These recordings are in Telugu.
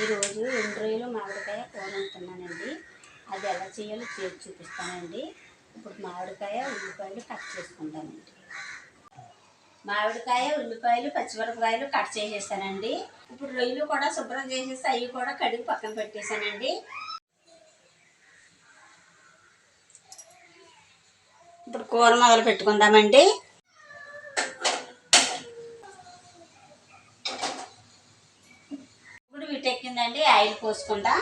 ఈరోజు 2 రొయ్యలు మామిడికాయ కూర వండుతున్నానండి. అది ఎలా చేయాలో చేసి చూపిస్తానండి. ఇప్పుడు మామిడికాయ ఉల్లిపాయలు కట్ చేసుకుంటానండి. మామిడికాయ ఉల్లిపాయలు పచ్చిమిరపకాయలు కట్ చేసేసానండి. ఇప్పుడు రొయ్యలు కూడా శుభ్రం చేసేసి అవి కూడా కడిగి పక్కన పెట్టేశానండి. ఇప్పుడు కూర మొదలు పెట్టుకుందామండి. ఇప్పుడు వీటెక్కిందండి, ఆయిల్ పోసుకుందాం.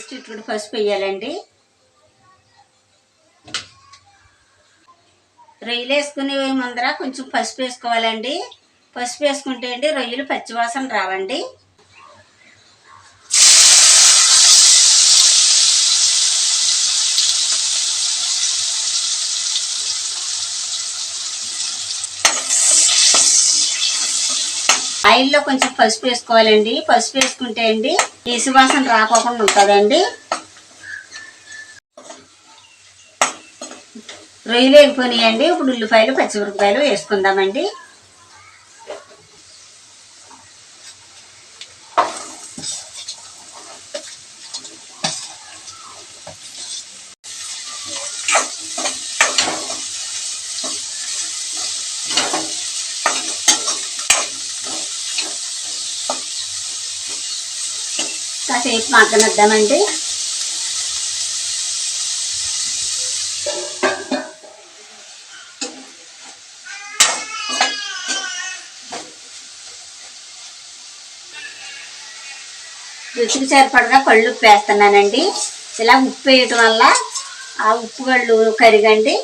చిట్టుడు పసుపు వేయాలండి. రొయ్యలు వేసుకునే ముందర కొంచెం పసుపు వేసుకోవాలండి. పసుపు వేసుకుంటే అండి రొయ్యలు పచ్చివాసన రావండి. ఆయిల్లో కొంచెం పసుపు వేసుకోవాలండి. పసుపు వేసుకుంటే అండి నీసు వాసన రాకోకుండా ఉంటుందండి. రొయ్యలు వేగిపోయినాయండి. ఇప్పుడు ఉల్లిపాయలు పచ్చిమిరపకాయలు వేసుకుందామండి. కాసేపు మగ్గనిద్దామండి. రుచికి సరిపడగా కళ్ళు ఉప్పు వేస్తున్నానండి. ఇలా ఉప్పు వేయటం వల్ల ఆ ఉప్పు కళ్ళు కరిగండి,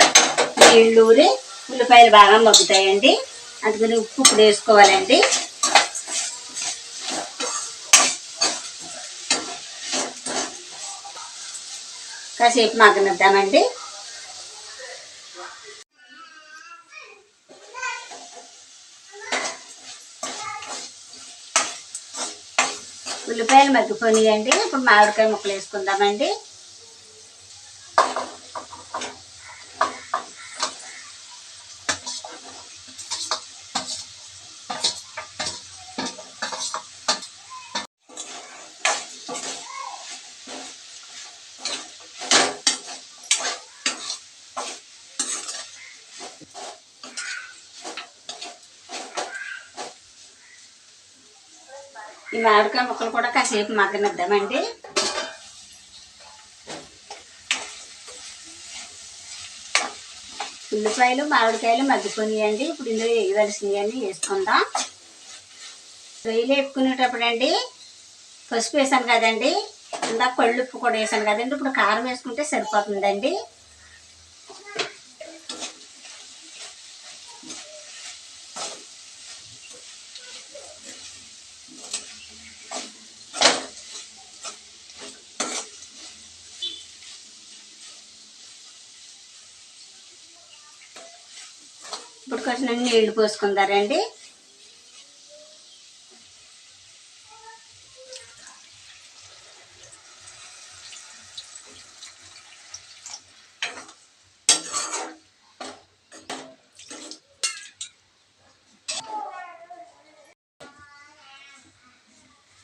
నీళ్ళు ఊరి ఉల్లిపాయలు బాగా మగ్గుతాయండి. అందుకని ఉప్పు ఇప్పుడు వేసుకోవాలండి. కాసేపు మగ్గనిద్దామండి. ఉల్లిపాయలు మగ్గిపోయినాయండి. ఇప్పుడు మామిడికాయ ముక్కలు వేసుకుందామండి. ఈ మామిడికాయ ముక్కలు కూడా కాసేపు మగ్గనిద్దామండి. ఉల్లిపాయలు మామిడికాయలు మగ్గిపోయినాయండి. ఇప్పుడు ఇందులో వేయవలసినవన్నీ వేసుకుందాం. రొయ్యలు వేపుకునేటప్పుడు అండి పసుపు వేసాను కదండి, ఇందాక కళ్ళుప్పు కూడా వేసాను కదండి. ఇప్పుడు కారం వేసుకుంటే సరిపోతుందండి. ఇప్పుడు కొంచెం నీళ్లు పోసుకుంటారండి.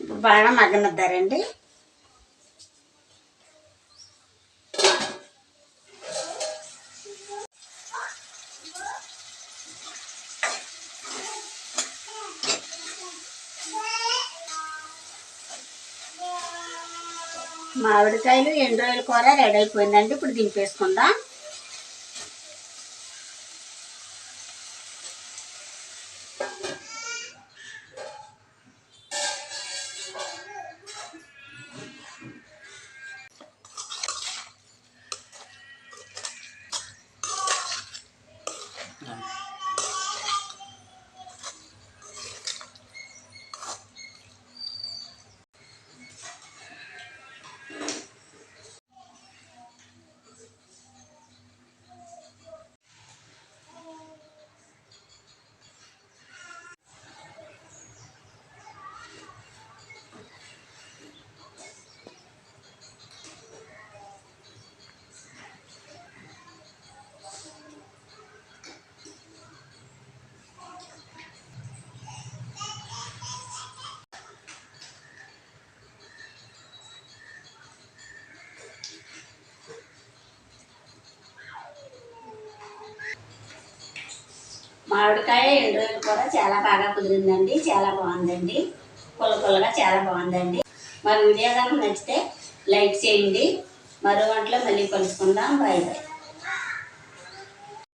ఇప్పుడు బాగా మగ్గనిద్దారండి. మామిడికాయలు ఎండు రొయ్యల కూర రెడీ అయిపోయిందండి. ఇప్పుడు దింపేసుకుందాం. మామిడికాయ ఎండు రొయ్యల కూర చాలా బాగా కుదిరిందండి. చాలా బాగుందండి. పుల్లగా చాలా బాగుందండి. మా వీడియో కనుక నచ్చితే లైక్ చేయండి. మరో వంటలో మళ్ళీ కలుసుకుందాం. Bye bye.